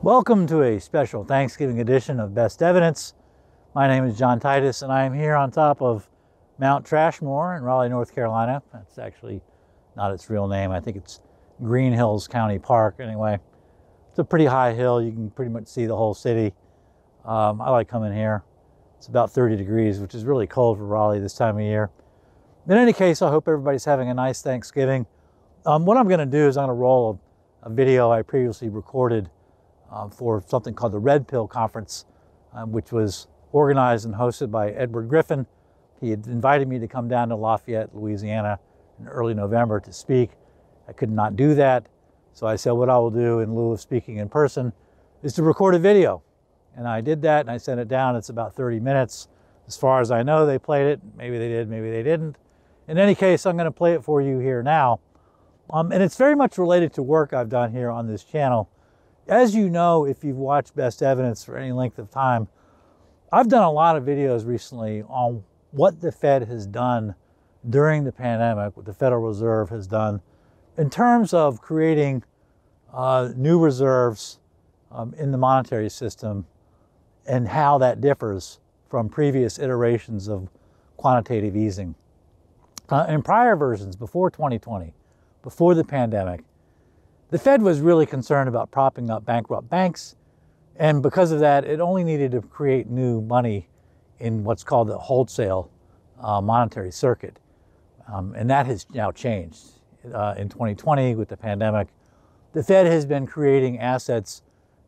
Welcome to a special Thanksgiving edition of Best Evidence. My name is John Titus, and I am here on top of Mount Trashmore in Raleigh, North Carolina. That's actually not its real name. I think it's Green Hills County Park. Anyway, it's a pretty high hill. You can pretty much see the whole city. I like coming here. It's about 30 degrees, which is really cold for Raleigh this time of year. In any case, I hope everybody's having a nice Thanksgiving. What I'm going to do is I'm going to roll a video I previously recorded for something called the Red Pill Conference, which was organized and hosted by Edward Griffin. He had invited me to come down to Lafayette, Louisiana in early November to speak. I could not do that, so I said what I will do in lieu of speaking in person is to record a video. And I did that and I sent it down. It's about 30 minutes. As far as I know, they played it. Maybe they did, maybe they didn't. In any case, I'm going to play it for you here now. And it's very much related to work I've done here on this channel. As you know, if you've watched Best Evidence for any length of time, I've done a lot of videos recently on what the Fed has done during the pandemic, what the Federal Reserve has done in terms of creating new reserves in the monetary system and how that differs from previous iterations of quantitative easing. In prior versions, before 2020, before the pandemic, the Fed was really concerned about propping up bankrupt banks, and because of that, it only needed to create new money in what's called the wholesale monetary circuit. And that has now changed. In 2020, with the pandemic, the Fed has been creating assets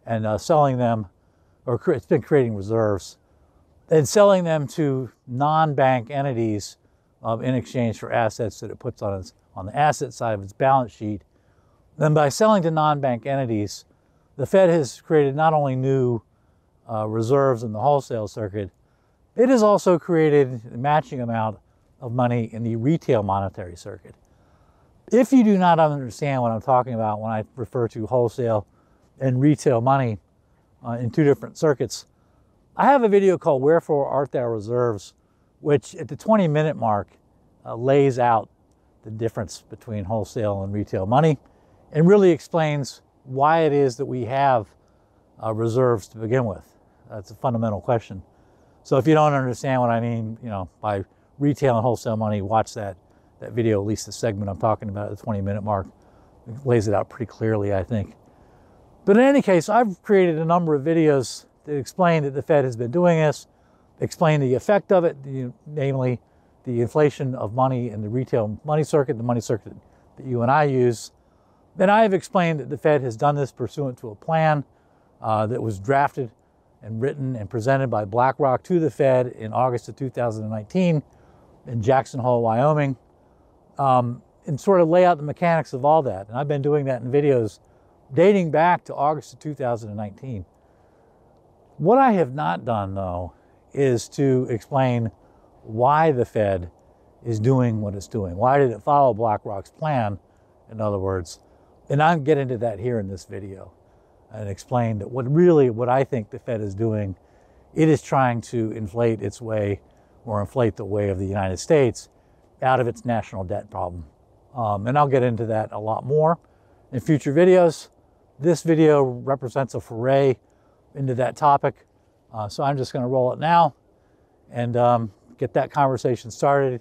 and selling them, or it's been creating reserves and selling them to non-bank entities in exchange for assets that it puts on the asset side of its balance sheet. Then by selling to non-bank entities, the Fed has created not only new reserves in the wholesale circuit, it has also created a matching amount of money in the retail monetary circuit. If you do not understand what I'm talking about when I refer to wholesale and retail money in two different circuits, I have a video called Wherefore Art Thou Reserves, which at the 20-minute mark lays out the difference between wholesale and retail money and really explains why it is that we have reserves to begin with. That's a fundamental question. So if you don't understand what I mean, by retail and wholesale money, watch that video, at least the segment I'm talking about at the 20-minute mark. It lays it out pretty clearly, I think. But in any case, I've created a number of videos that explain that the Fed has been doing this, explain the effect of it, namely the inflation of money in the retail money circuit, the money circuit that you and I use. Then I have explained that the Fed has done this pursuant to a plan that was drafted and written and presented by BlackRock to the Fed in August of 2019 in Jackson Hole, Wyoming, and sort of lay out the mechanics of all that. And I've been doing that in videos dating back to August of 2019. What I have not done, though, is to explain why the Fed is doing what it's doing. Why did it follow BlackRock's plan, in other words? And I'll get into that here in this video and explain that what I think the Fed is doing, it is trying to inflate its way, or inflate the way of the United States out of its national debt problem. And I'll get into that a lot more in future videos. This video represents a foray into that topic. So I'm just going to roll it now and get that conversation started.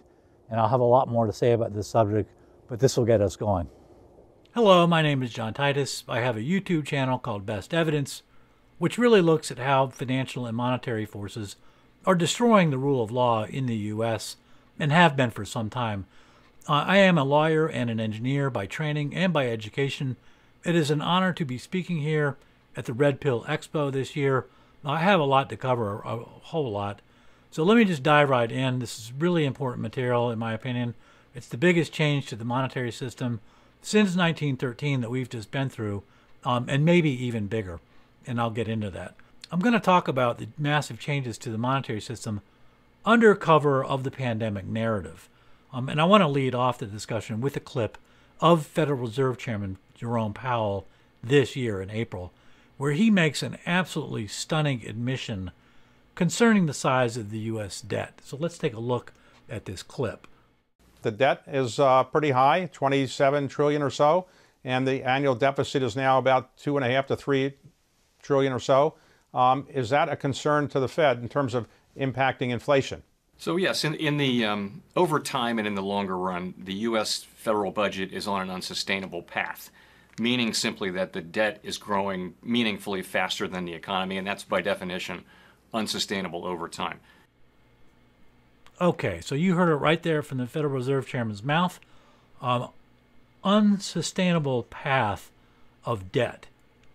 And I'll have a lot more to say about this subject, but this will get us going. Hello, my name is John Titus. I have a YouTube channel called Best Evidence, which really looks at how financial and monetary forces are destroying the rule of law in the U.S. and have been for some time. I am a lawyer and an engineer by training and by education. It is an honor to be speaking here at the Red Pill Expo this year. I have a lot to cover, a whole lot. So let me just dive right in. This is really important material, in my opinion. It's the biggest change to the monetary system since 1913 that we've just been through, and maybe even bigger, and I'll get into that. I'm going to talk about the massive changes to the monetary system under cover of the pandemic narrative. And I want to lead off the discussion with a clip of Federal Reserve Chairman Jerome Powell this year in April, where he makes an absolutely stunning admission concerning the size of the U.S. debt. So let's take a look at this clip. The debt is pretty high, 27 trillion or so, and the annual deficit is now about 2.5 to 3 trillion or so. Is that a concern to the Fed in terms of impacting inflation? So yes, in the over time and in the longer run, the U.S. federal budget is on an unsustainable path, meaning simply that the debt is growing meaningfully faster than the economy, and that's by definition unsustainable over time. Okay, so you heard it right there from the Federal Reserve Chairman's mouth. Unsustainable path of debt.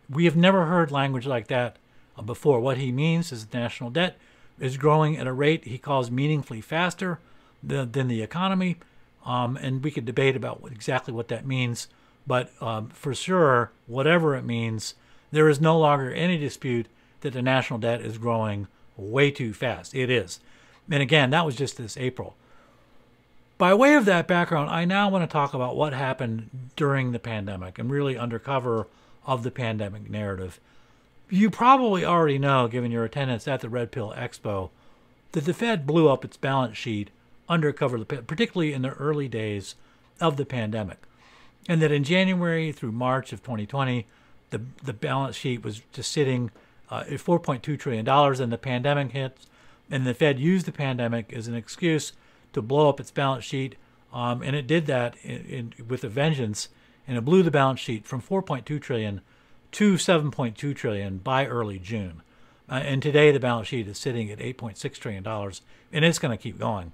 We have never heard language like that before. What he means is the national debt is growing at a rate he calls meaningfully faster than the economy, and we could debate about exactly what that means, but for sure, whatever it means, there is no longer any dispute that the national debt is growing way too fast. It is. And again, that was just this April. By way of that background, I now want to talk about what happened during the pandemic and really under cover of the pandemic narrative. You probably already know, given your attendance at the Red Pill Expo, that the Fed blew up its balance sheet under cover, particularly in the early days of the pandemic. And that in January through March of 2020, the balance sheet was just sitting at $4.2 trillion, and the pandemic hit, and the Fed used the pandemic as an excuse to blow up its balance sheet, and it did that with a vengeance, and it blew the balance sheet from $4.2 trillion to $7.2 trillion by early June. And today the balance sheet is sitting at $8.6 trillion, and it's going to keep going.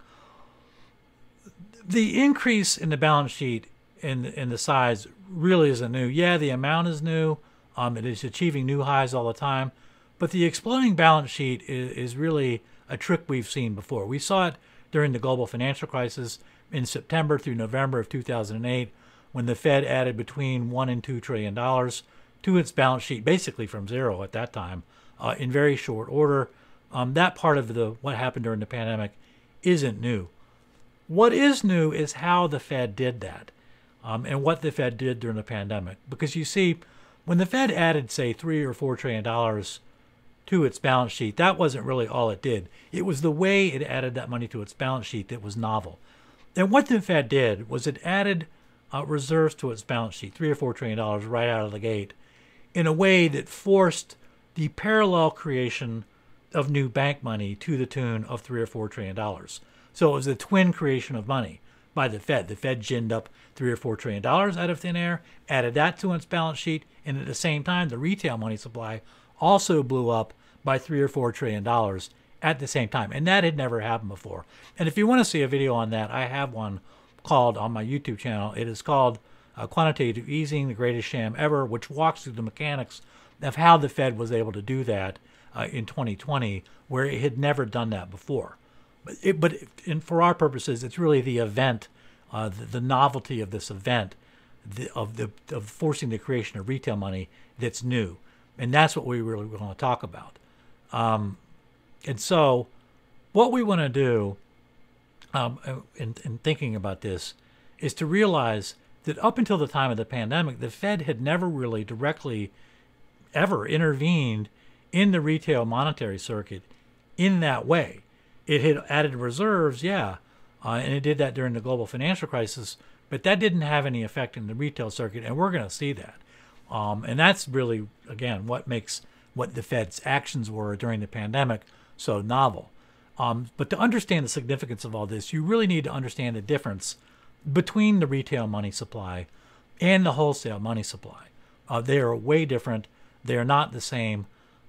The increase in the balance sheet in the size really isn't new. Yeah, the amount is new. It is achieving new highs all the time. But the exploding balance sheet is really a trick we've seen before. We saw it during the global financial crisis in September through November of 2008, when the Fed added between $1 and $2 trillion to its balance sheet, basically from zero at that time, in very short order. That part of what happened during the pandemic isn't new. What is new is how the Fed did that, and what the Fed did during the pandemic. Because you see, when the Fed added, say, $3 or $4 trillion to its balance sheet, that wasn't really all it did. It was the way it added that money to its balance sheet that was novel. And what the Fed did was it added reserves to its balance sheet, $3 or $4 trillion right out of the gate, in a way that forced the parallel creation of new bank money to the tune of $3 or $4 trillion. So it was a twin creation of money by the Fed. The Fed ginned up $3 or $4 trillion out of thin air, added that to its balance sheet, and at the same time, the retail money supply also blew up by $3 or $4 trillion at the same time. And that had never happened before. And if you want to see a video on that, I have one called on my YouTube channel. It is called Quantitative Easing, the Greatest Sham Ever, which walks through the mechanics of how the Fed was able to do that in 2020, where it had never done that before. But for our purposes, it's really the event, the novelty of this event, of forcing the creation of retail money that's new. And that's what we really want to talk about. And so what we want to do in thinking about this is to realize that up until the time of the pandemic, the Fed had never really directly ever intervened in the retail monetary circuit in that way. It had added reserves, yeah, and it did that during the global financial crisis, but that didn't have any effect in the retail circuit, and we're going to see that. And that's really, again, what makes what the Fed's actions were during the pandemic so novel. But to understand the significance of all this, you really need to understand the difference between the retail money supply and the wholesale money supply. They are way different. They are not the same.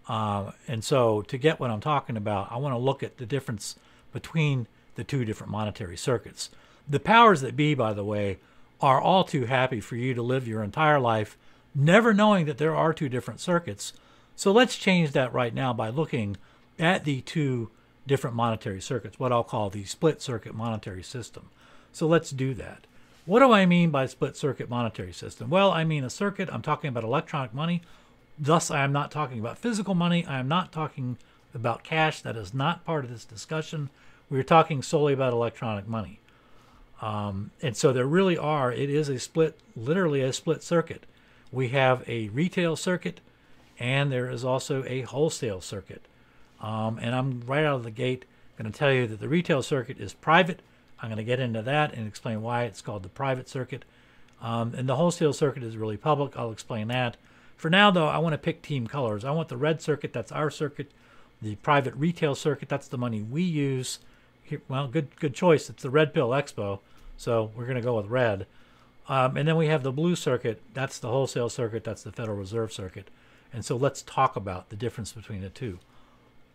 And so to get what I'm talking about, I want to look at the difference between the two different monetary circuits. The powers that be, by the way, are all too happy for you to live your entire life never knowing that there are two different circuits. So let's change that right now by looking at the two different monetary circuits, what I'll call the split circuit monetary system. So let's do that. What do I mean by split circuit monetary system? Well, I mean a circuit. I'm talking about electronic money. Thus, I am not talking about physical money. I am not talking about cash. That is not part of this discussion. We're talking solely about electronic money. And so there really are, it is a split, literally a split circuit. We have a retail circuit, and there is also a wholesale circuit. And I'm right out of the gate going to tell you that the retail circuit is private. I'm going to get into that and explain why it's called the private circuit. And the wholesale circuit is really public. I'll explain that. For now, though, I want to pick team colors. I want the red circuit, that's our circuit. The private retail circuit, that's the money we use. Here, well, good choice. It's the Red Pill Expo, so we're going to go with red. And then we have the blue circuit. That's the wholesale circuit. That's the Federal Reserve circuit. And so let's talk about the difference between the two.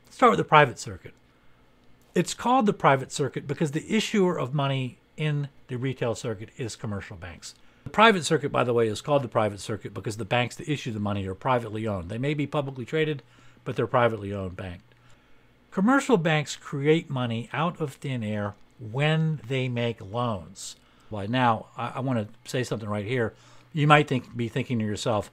Let's start with the private circuit. It's called the private circuit because the issuer of money in the retail circuit is commercial banks. The private circuit, by the way, is called the private circuit because the banks that issue the money are privately owned. They may be publicly traded, but they're privately owned banks. Commercial banks create money out of thin air when they make loans. Well, now, I want to say something right here. You might be thinking to yourself,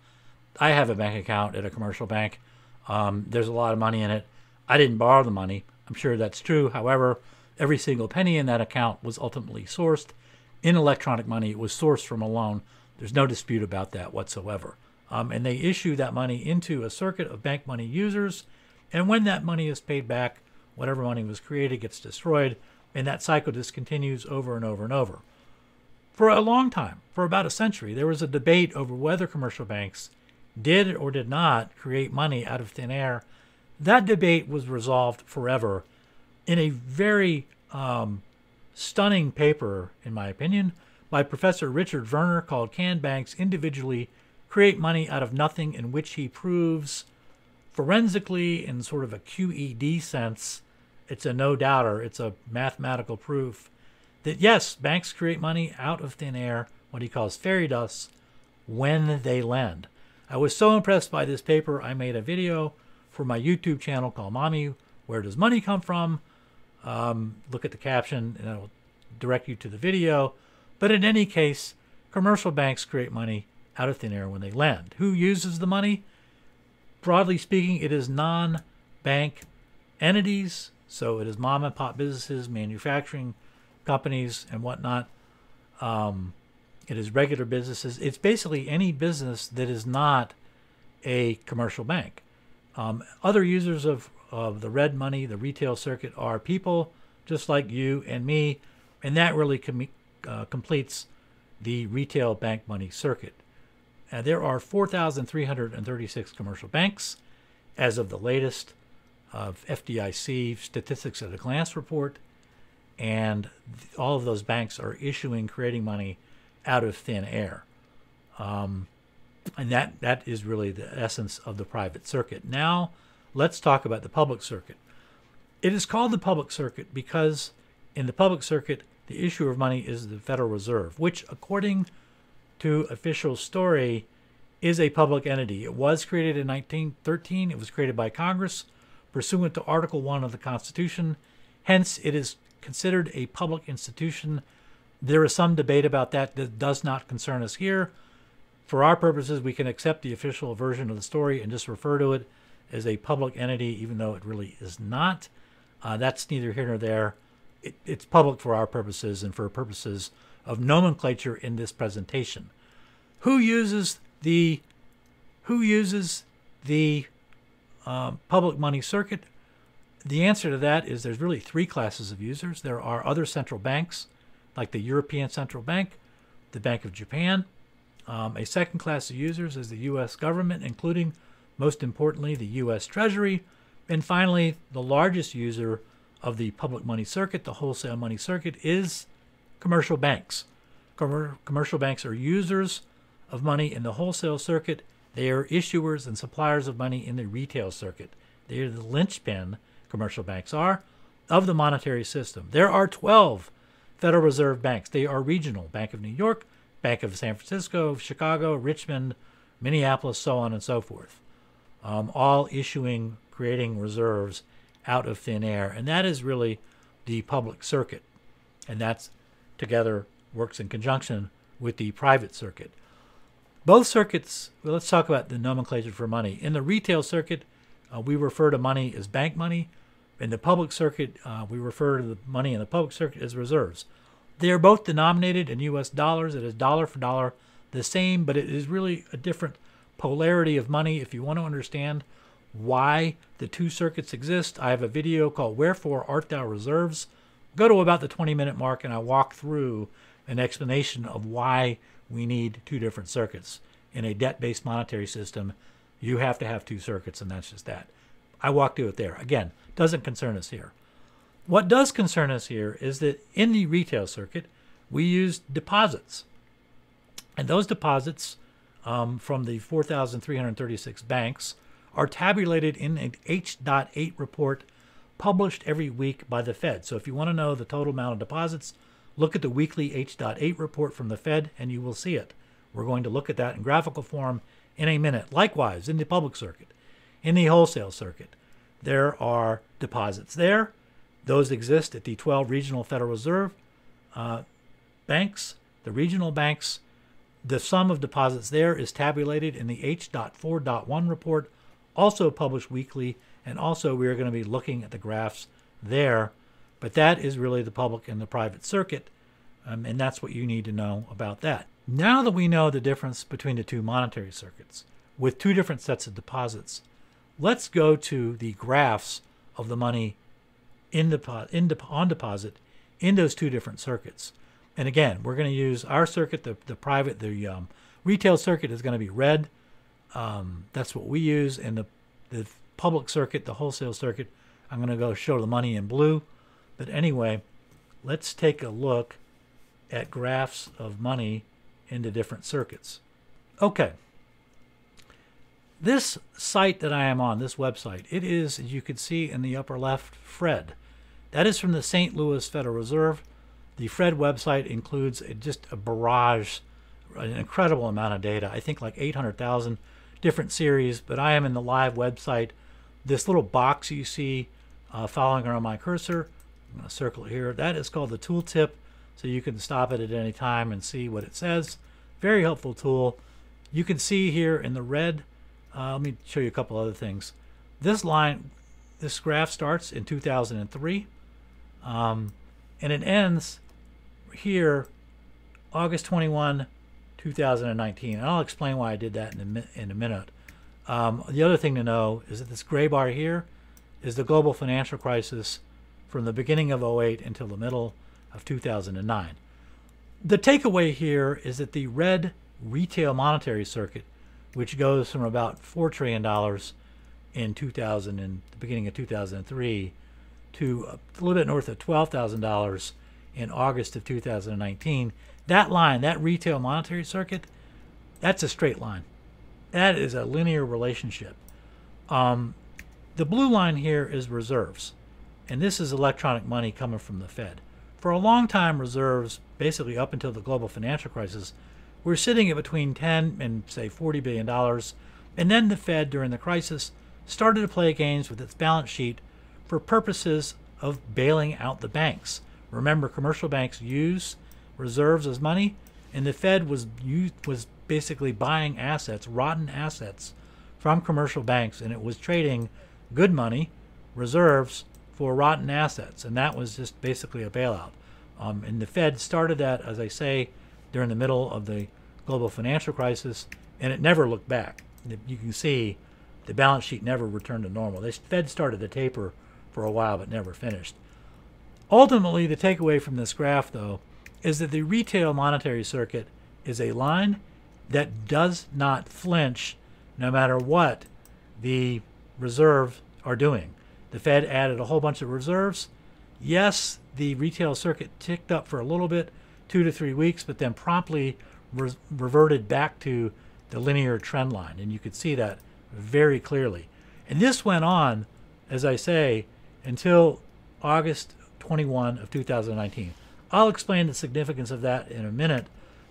I have a bank account at a commercial bank. There's a lot of money in it. I didn't borrow the money. I'm sure that's true. However, every single penny in that account was ultimately sourced in electronic money. It was sourced from a loan. There's no dispute about that whatsoever. And they issue that money into a circuit of bank money users. And when that money is paid back, whatever money was created gets destroyed. And that cycle just continues over and over and over. For a long time, for about a century, there was a debate over whether commercial banks did or did not create money out of thin air. That debate was resolved forever in a very stunning paper, in my opinion, by Professor Richard Werner called Can Banks Individually Create Money Out of Nothing, in which he proves forensically, in sort of a QED sense, it's a no-doubter, it's a mathematical proof, that yes, banks create money out of thin air, what he calls fairy dust, when they lend. I was so impressed by this paper, I made a video for my YouTube channel called Mommy, Where Does Money Come From? Look at the caption and it'll direct you to the video. But in any case, commercial banks create money out of thin air when they lend. Who uses the money? Broadly speaking, it is non-bank entities. So it is mom and pop businesses, manufacturing companies and whatnot. It is regular businesses. It's basically any business that is not a commercial bank. Other users of the red money, the retail circuit, are people just like you and me, and that really completes the retail bank money circuit. There are 4,336 commercial banks as of the latest of FDIC Statistics at a Glance report, and all of those banks are creating money out of thin air. And that is really the essence of the private circuit. Now, let's talk about the public circuit. It is called the public circuit because in the public circuit, the issuer of money is the Federal Reserve, which, according to official story, is a public entity. It was created in 1913. It was created by Congress pursuant to Article 1 of the Constitution. Hence, it is considered a public institution. There is some debate about that that does not concern us here. For our purposes, we can accept the official version of the story and just refer to it as a public entity, even though it really is not. That's neither here nor there. It's public for our purposes and for purposes of nomenclature in this presentation. Who uses the public money circuit? The answer to that is there's really three classes of users. There are other central banks, like the European Central Bank, the Bank of Japan. A second class of users is the U.S. government, including, most importantly, the U.S. Treasury. And finally, the largest user of the public money circuit, the wholesale money circuit, is commercial banks. Commercial banks are users of money in the wholesale circuit. They are issuers and suppliers of money in the retail circuit. They are the linchpin, commercial banks are, of the monetary system. There are 12 Federal Reserve banks. They are regional. Bank of New York, Bank of San Francisco, Chicago, Richmond, Minneapolis, so on and so forth. All creating reserves out of thin air. And that is really the public circuit. And that's together works in conjunction with the private circuit. Both circuits, well, let's talk about the nomenclature for money. In the retail circuit, we refer to money as bank money. In the public circuit, we refer to the money in the public circuit as reserves. They are both denominated in U.S. dollars. It is dollar for dollar the same, but it is really a different polarity of money. If you want to understand why the two circuits exist, I have a video called Wherefore Art Thou Reserves? Go to about the 20-minute mark and I walk through an explanation of why we need two different circuits in a debt-based monetary system, you have to have two circuits, and that's just that. I walked through it there. Again, doesn't concern us here. What does concern us here is that in the retail circuit, we use deposits. And those deposits from the 4,336 banks are tabulated in an H.8 report published every week by the Fed. So if you want to know the total amount of deposits, look at the weekly H.8 report from the Fed and you will see it. We're going to look at that in graphical form in a minute. Likewise, in the public circuit, in the wholesale circuit, there are deposits there. Those exist at the 12 regional Federal Reserve banks, the regional banks. The sum of deposits there is tabulated in the H.4.1 report, also published weekly, and also we are going to be looking at the graphs there. But that is really the public and the private circuit, and that's what you need to know about that. Now that we know the difference between the two monetary circuits with two different sets of deposits, let's go to the graphs of the money on deposit in those two different circuits. And again, we're going to use our circuit, the retail circuit is going to be red. That's what we use. And the public circuit, the wholesale circuit, I'm going to go show the money in blue. But anyway, let's take a look at graphs of money in the different circuits. Okay. This site that I am on, this website, it is, as you can see in the upper left, FRED. That is from the St. Louis Federal Reserve. The FRED website includes just a barrage, an incredible amount of data. I think like 800,000 different series, but I am in the live website. This little box you see following around my cursor, I'm going to circle it here, that is called the tooltip, so you can stop it at any time and see what it says. Very helpful tool. You can see here in the red, let me show you a couple other things. This graph starts in 2003, and it ends here August 21, 2019. And I'll explain why I did that in a minute. The other thing to know is that this gray bar here is the global financial crisis from the beginning of 2008 until the middle of 2009. The takeaway here is that the red retail monetary circuit, which goes from about $4 trillion in the beginning of 2003 to a little bit north of $12,000 in August of 2019, that line, that retail monetary circuit, that's a straight line. That is a linear relationship. The blue line here is reserves, and this is electronic money coming from the Fed. For a long time, reserves, basically up until the global financial crisis, were sitting at between 10 and say $40 billion. And then the Fed, during the crisis, started to play games with its balance sheet for purposes of bailing out the banks. Remember, commercial banks use reserves as money, and the Fed was basically buying assets, rotten assets, from commercial banks, and it was trading good money, reserves, for rotten assets, and that was just basically a bailout. And the Fed started that, as I say, during the middle of the global financial crisis, and it never looked back. You can see the balance sheet never returned to normal. The Fed started to taper for a while, but never finished. Ultimately, the takeaway from this graph, though, is that the retail monetary circuit is a line that does not flinch no matter what the reserves are doing. The Fed added a whole bunch of reserves. Yes, the retail circuit ticked up for a little bit, 2 to 3 weeks, but then promptly reverted back to the linear trend line. And you could see that very clearly. And this went on, as I say, until August 21 of 2019. I'll explain the significance of that in a minute,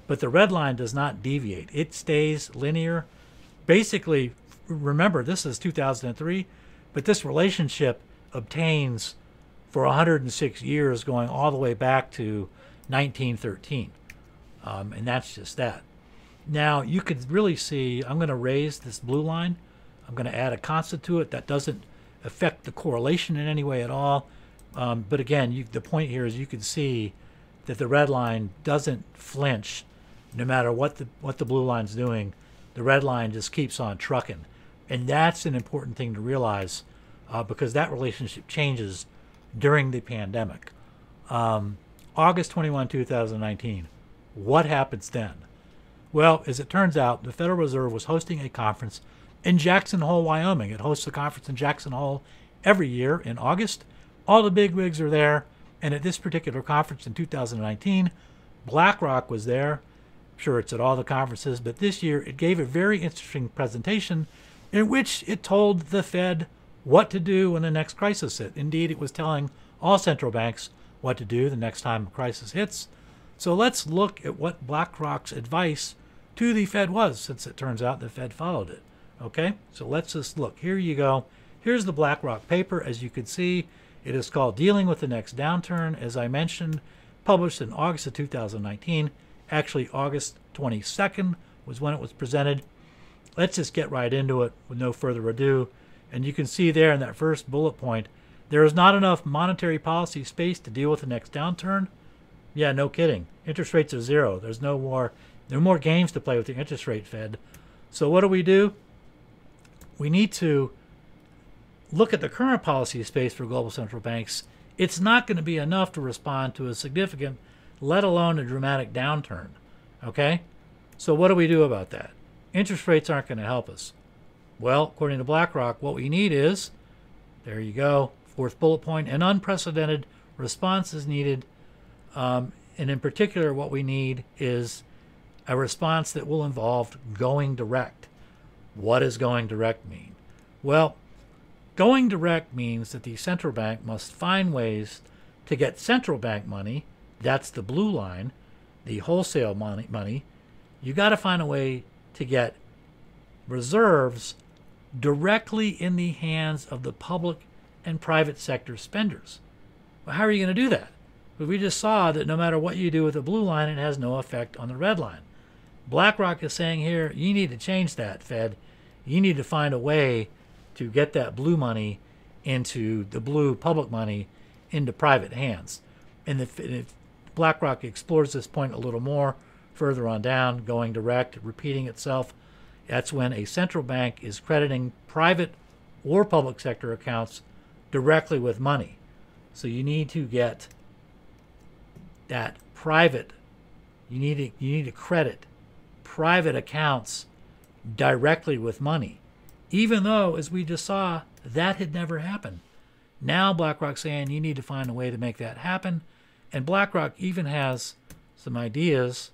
but the red line does not deviate. It stays linear. Basically, remember, this is 2003, but this relationship obtains for 106 years, going all the way back to 1913. And that's just that. Now, you could really see, I'm going to raise this blue line. I'm going to add a constant to it. That doesn't affect the correlation in any way at all. But again, the point here is you can see that the red line doesn't flinch no matter what the blue line's doing. The red line just keeps on trucking. And that's an important thing to realize because that relationship changes during the pandemic. August 21, 2019. What happens then? Well, as it turns out, the Federal Reserve was hosting a conference in Jackson Hole, Wyoming. It hosts a conference in Jackson Hole every year in August. All the bigwigs are there. And at this particular conference in 2019, BlackRock was there. I'm sure it's at all the conferences, but this year it gave a very interesting presentation in which it told the Fed what to do when the next crisis hit. Indeed, it was telling all central banks what to do the next time a crisis hits. So let's look at what BlackRock's advice to the Fed was, since it turns out the Fed followed it. Okay, so let's just look. Here you go. Here's the BlackRock paper. As you can see, it is called Dealing with the Next Downturn, as I mentioned, published in August of 2019. Actually, August 22nd was when it was presented. Let's just get right into it with no further ado. And you can see there in that first bullet point, there is not enough monetary policy space to deal with the next downturn. Yeah, no kidding. Interest rates are zero. There are more games to play with the interest rate, Fed. So what do? We need to look at the current policy space for global central banks. It's not going to be enough to respond to a significant, let alone a dramatic downturn. Okay? So what do we do about that? Interest rates aren't going to help us. Well, according to BlackRock, what we need is, there you go, fourth bullet point, an unprecedented response is needed. And in particular, what we need is a response that will involve going direct. What does going direct mean? Well, going direct means that the central bank must find ways to get central bank money, that's the blue line, the wholesale money. You got to find a way to get reserves directly in the hands of the public and private sector spenders. Well, how are you going to do that? But we just saw that no matter what you do with the blue line, it has no effect on the red line. BlackRock is saying here, you need to change that, Fed. You need to find a way to get that blue money into the blue public money into private hands. And if BlackRock explores this point a little more further on down, going direct, repeating itself, that's when a central bank is crediting private or public sector accounts directly with money. So you need to get that private, you need to credit private accounts directly with money, even though, as we just saw, that had never happened. Now BlackRock's saying you need to find a way to make that happen, and BlackRock even has some ideas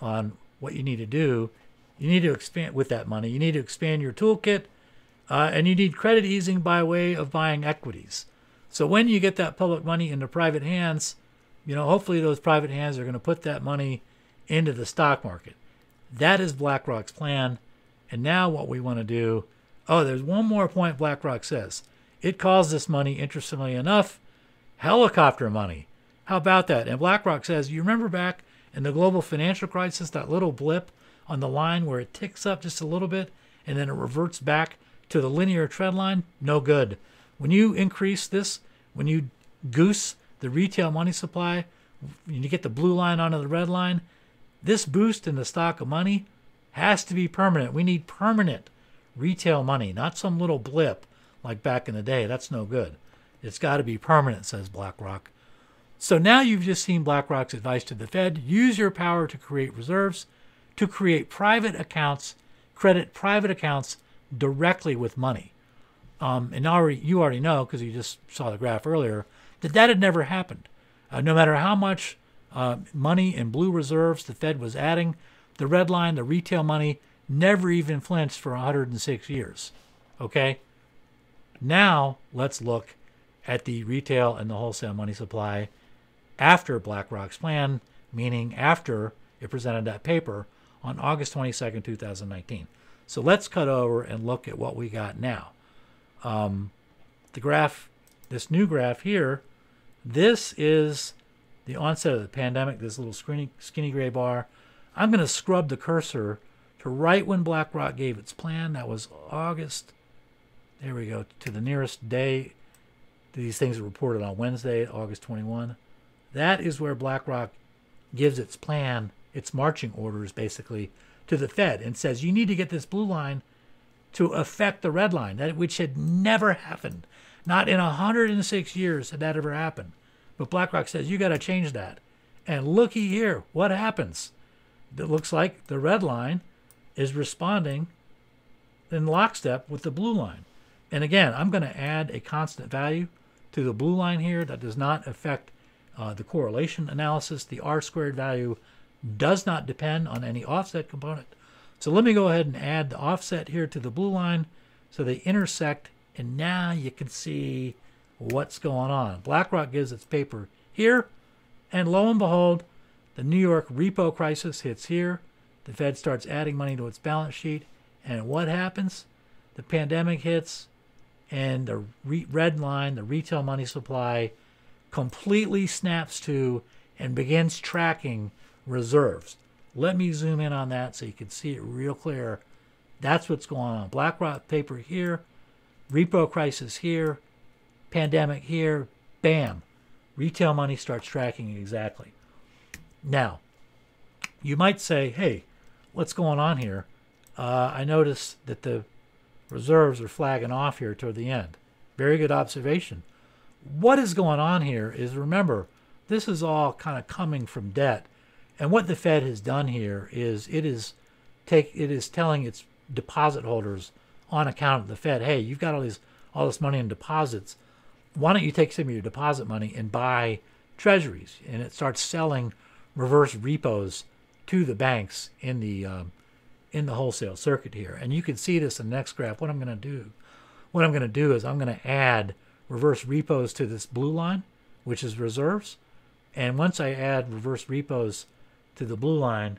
on what you need to do. You need to expand with that money. You need to expand your toolkit, and you need credit easing by way of buying equities. So when you get that public money into private hands, hopefully those private hands are going to put that money into the stock market. That is BlackRock's plan. And now what we want to do, there's one more point BlackRock says. It calls this money, interestingly enough, helicopter money. How about that? And BlackRock says, you remember back in the global financial crisis, that little blip on the line where it ticks up just a little bit and then it reverts back to the linear trend line? No good. When you increase this, when you goose the retail money supply, when you get the blue line onto the red line, this boost in the stock of money has to be permanent. We need permanent retail money, not some little blip like back in the day. That's no good. It's got to be permanent, says BlackRock. So now you've just seen BlackRock's advice to the Fed. Use your power to create reserves, to create private accounts, credit private accounts directly with money. And you already know, because you just saw the graph earlier, that had never happened. No matter how much money in blue reserves the Fed was adding, the red line, the retail money, never even flinched for 106 years. Okay? Now let's look at the retail and the wholesale money supply after BlackRock's plan, meaning after it presented that paper on August 22nd, 2019. So let's cut over and look at what we got now. The graph, this new graph here, this is the onset of the pandemic, this little skinny gray bar. I'm going to scrub the cursor to right when BlackRock gave its plan. That was August. There we go, to the nearest day. These things are reported on Wednesday, August 21. That is where BlackRock gives its plan, its marching orders, basically, to the Fed and says, you need to get this blue line to affect the red line, which had never happened. Not in 106 years had that ever happened. But BlackRock says, you got to change that. And looky here, what happens? it looks like the red line is responding in lockstep with the blue line. And again, I'm going to add a constant value to the blue line here that does not affect the correlation analysis. The R-squared value does not depend on any offset component. So let me go ahead and add the offset here to the blue line so they intersect, and now you can see what's going on. BlackRock gives its paper here, and lo and behold, the New York repo crisis hits here. The Fed starts adding money to its balance sheet, and what happens? The pandemic hits, and the red line, the retail money supply, completely snaps to and begins tracking reserves. Let me zoom in on that so you can see it real clear. That's what's going on. BlackRock paper here, repo crisis here, pandemic here, bam. Retail money starts tracking exactly. Now, you might say, hey, what's going on here? I noticed that the reserves are flagging off here toward the end. Very good observation. What is going on here is, remember, this is all kind of coming from debt. And what the Fed has done here is it is telling its deposit holders on account of the Fed, hey, you've got all this money in deposits. Why don't you take some of your deposit money and buy treasuries? And it starts selling reverse repos to the banks in the wholesale circuit here. And you can see this in the next graph. What I'm going to do is I'm going to add reverse repos to this blue line, which is reserves. And once I add reverse repos to the blue line,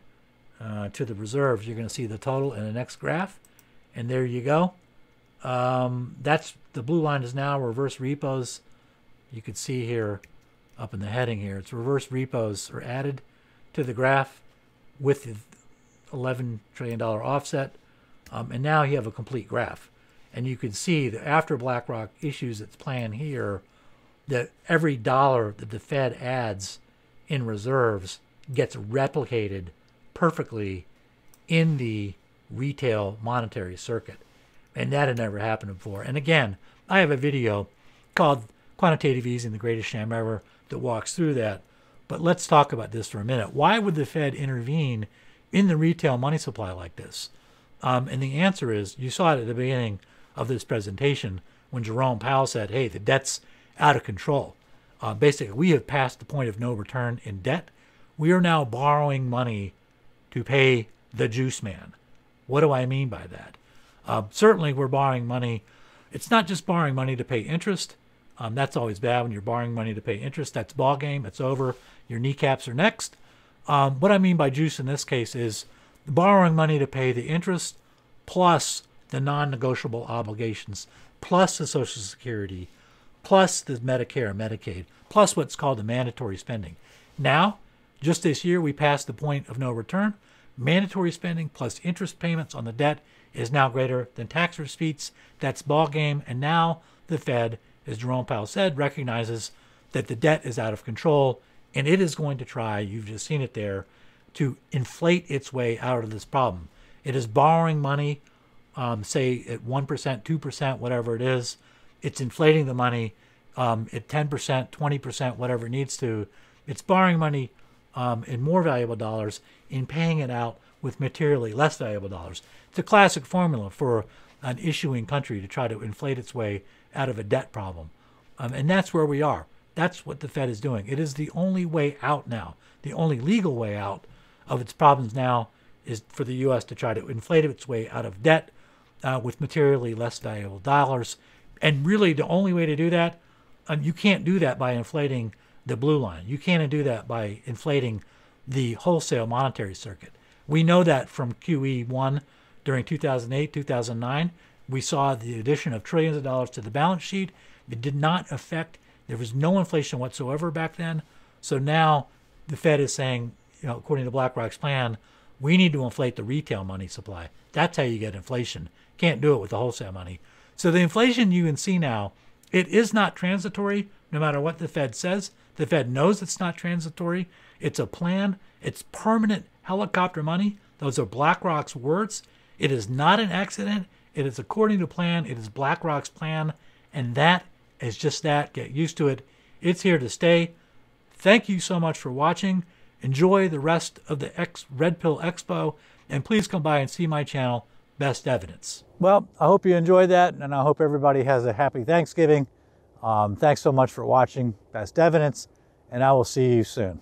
to the reserves, you're going to see the total in the next graph. And there you go. That's the blue line is now reverse repos. You can see here up in the heading here, it's reverse repos are added to the graph with the $11 trillion offset. And now you have a complete graph. And you can see that after BlackRock issues its plan here, that every dollar that the Fed adds in reserves gets replicated perfectly in the retail monetary circuit. And that had never happened before. And again, I have a video called Quantitative Easing, the Greatest Sham Ever, that walks through that. But let's talk about this for a minute. Why would the Fed intervene in the retail money supply like this? And the answer is, you saw it at the beginning of this presentation when Jerome Powell said, hey, the debt's out of control. Basically, we have passed the point of no return in debt. We are now borrowing money to pay the juice man. What do I mean by that? Certainly, we're borrowing money. It's not just borrowing money to pay interest. That's always bad when you're borrowing money to pay interest. That's ball game. It's over. Your kneecaps are next. What I mean by juice in this case is borrowing money to pay the interest plus the non-negotiable obligations, plus the Social Security, plus the Medicare and Medicaid, plus what's called the mandatory spending. Now, just this year, we passed the point of no return. Mandatory spending plus interest payments on the debt is now greater than tax receipts. That's ball game. And now the Fed, as Jerome Powell said, recognizes that the debt is out of control, and it is going to try, you've just seen it there, to inflate its way out of this problem. It is borrowing money, say at 1%, 2%, whatever it is. It's inflating the money at 10%, 20%, whatever it needs to. It's borrowing money in more valuable dollars and paying it out with materially less valuable dollars. It's a classic formula for an issuing country to try to inflate its way out of a debt problem. And that's where we are. That's what the Fed is doing. It is the only way out now. The only legal way out of its problems now is for the U.S. to try to inflate its way out of debt with materially less valuable dollars. And really the only way to do that, you can't do that by inflating the blue line. You can't do that by inflating the wholesale monetary circuit. We know that from QE1 during 2008, 2009. We saw the addition of trillions of dollars to the balance sheet. It did not affect, there was no inflation whatsoever back then. So now the Fed is saying, according to BlackRock's plan, we need to inflate the retail money supply. That's how you get inflation. Can't do it with the wholesale money. So the inflation you can see now, it is not transitory no matter what the Fed says. The Fed knows it's not transitory. It's a plan. It's permanent helicopter money. Those are BlackRock's words. It is not an accident. It is according to plan. It is BlackRock's plan. And that is just that. Get used to it. It's here to stay. Thank you so much for watching. Enjoy the rest of the Red Pill Expo, and please come by and see my channel, Best Evidence. Well, I hope you enjoyed that, and I hope everybody has a happy Thanksgiving. Thanks so much for watching Best Evidence, and I will see you soon.